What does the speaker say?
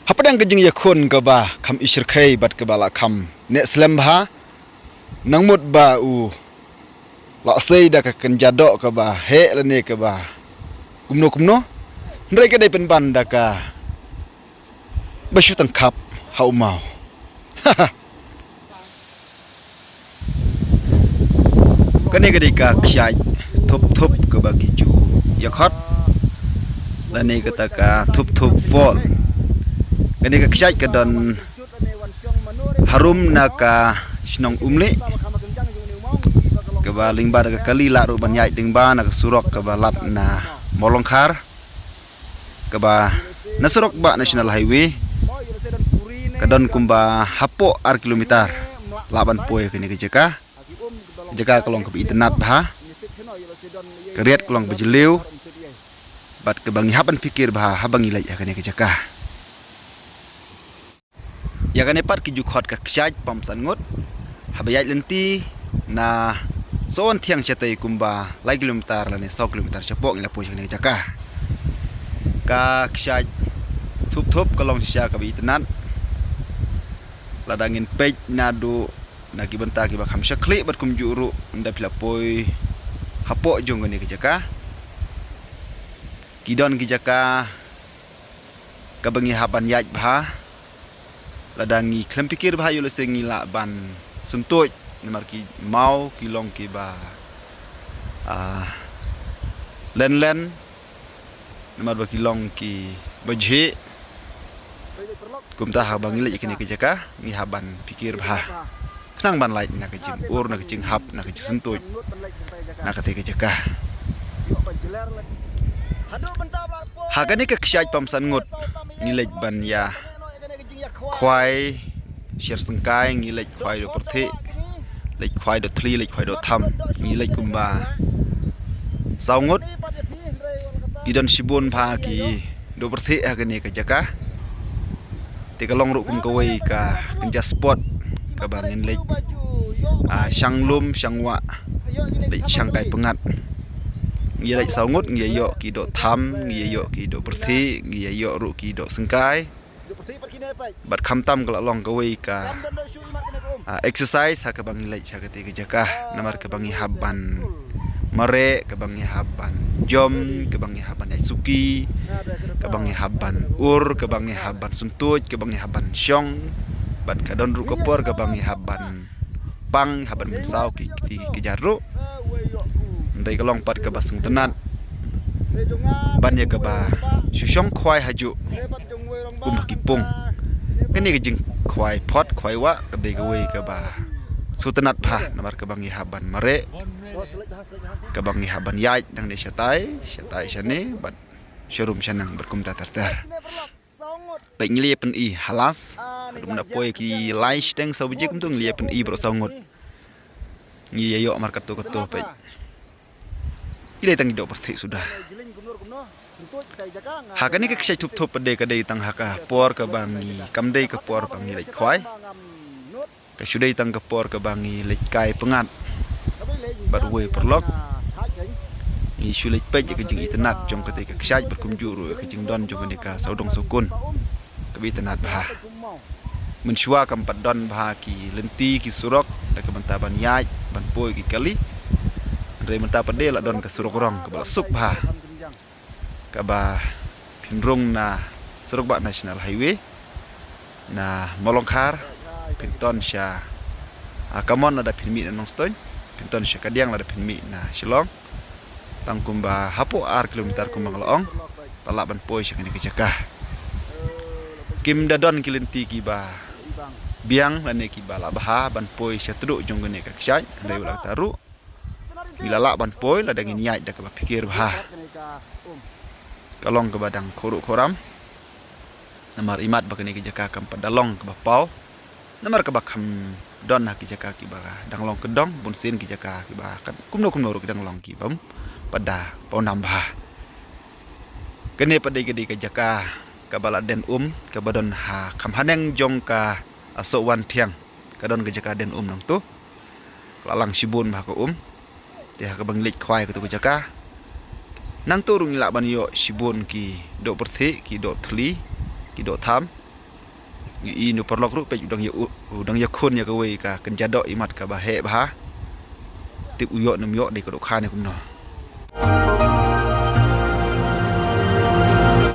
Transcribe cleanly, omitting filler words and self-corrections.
Hapadang kejing yakun ke bah kam isyirkai bat ke bala kam nek selam bah nangmut ba u lak sei dak ken jadok ke bah he lene ke bah kumno ndai ke dai pen ban dak ka basyu tangkap hau mau kene ke ka ksyai thup ke bagi ju yakhot lene ke ta ka thup vol kene ke ksyai ke don harum naka snong umle ke ba lingba ke kali la ru ban yai dingba na surok ke ba lat na molongkhar ke ba na surok ba national highway ke don kumba hapo ar kilometer laban poe kene ke jaka kolong ke internet bah keriat kolong bejeliu bat ke bangi haban pikir bah habangi lai kene ke jaka ya kan epat ki jukhot ka ksyaj pamsan ngot habayat lenti na son thiang chatai kumba lai kilometer la ne 100 kilometer chapok la po chane jaka ka ksyaj thup kolong sya ka bi tenan ladangin pej nadu na ki benta ki ba kham syakli bat kum juru nda pila poi hapok jong ne jaka kidon ki jaka ka bangi haban yaj bah ladangi klem pikir bah yule sengi la ban semtuj namar ki mau kilong ki ba len namar ba kilong ki bajhe kumta ha bangi le kini ke jaka ni haban pikir bah knang ban lai na ke jing ur na ke jing hap na ke semtuj na ke jaka hagani ke ksyaj pamsan ngut nilai ban ya khoai sher sengkai ngilek khoai do perthi lek khoai do thli lek khoai do tham ngilek kumba saungut kidon sibun pha ki do perthi agane ka jaka te kalong ru kum kawai ka kenja spot ka bangin lek shanglum shangwa lek shangkai pengat ngilek saungut ngiyo ki do tham ngiyo ki do perthi ngiyo ru ki do sengkai bat khamtam kala long kawai ka exercise ha ka bangi lai cha ka te ke jaka namar ka bangi haban mare ka bangi haban jom ka bangi haban suki ka bangi haban ur ka bangi haban suntuj ka bangi haban syong bat ka don ru kopor ka bangi haban pang haban mensau ki jaru ndai ka long pat ka basung tenat ban ya ka ba syong khwai haju kum kipung kene ke jing khwai pot khwai wa ke de ke we ke ba sutenat pha namar ke bangi haban mare ke bangi haban yai dang de syatai syane bat syurum syanang berkum tatar baik ngili pen i halas dum na poi ki lai steng sabjik tung li pen i bro sangut ngi yo markat to baik ile tang do perthi sudah hakani ke ksyai thup pede ka dei tang haka por ka bangi kamdei ka por bangi lek khwai ka sudai tang ka por ka bangi lek kai pengat barwe perlok ni sulek pej ke jing internet jong ka te ka ksyai berkum juru ke jing don jong ne ka saudong sukun ka bi internet bah mensyua ka 4 don bah ki lenti ki surok da ka banta ban yai ban poi ki kali re menta pede la don ka surok rong ka bala suk bah kaba pinrung na suruk ba national highway na molongkhar pinton sya akamon ada pinmi na nongstoin pinton sya kadiang ada pinmi na shillong tangkumba hapo ar kilometer kumbang loong talak ban poi sya kene kejaka kim dadon kilenti ki ba biang lane ki bala baha ban poi sya teduk jong gene ka ksyai ndai ulah taru bila lak ban poi la dangin nyai dak ba pikir bah kalong ke badang koruk koram namar imat bakani ke jaka kam padalong ke bapau namar ke bakam don ha ke jaka ki ba danglong kedong bunsin ke jaka ki ba kan kumno ru ke danglong ki bam pada pau nambah kene padai ke jaka ka bala den ke badon ha kam haneng jong ka asok wan thiang ka don ke jaka den nang tu lalang sibun bah ko te ha ka banglik khwai ke tu ke jaka nang turung la ban yo sibun ki do perthi ki do thli ki do tham nu perlok ru pe udang ya khun ya ka we ka kan jadok imat ka ba he ba tip uyok nem yok de ko kha ne kum no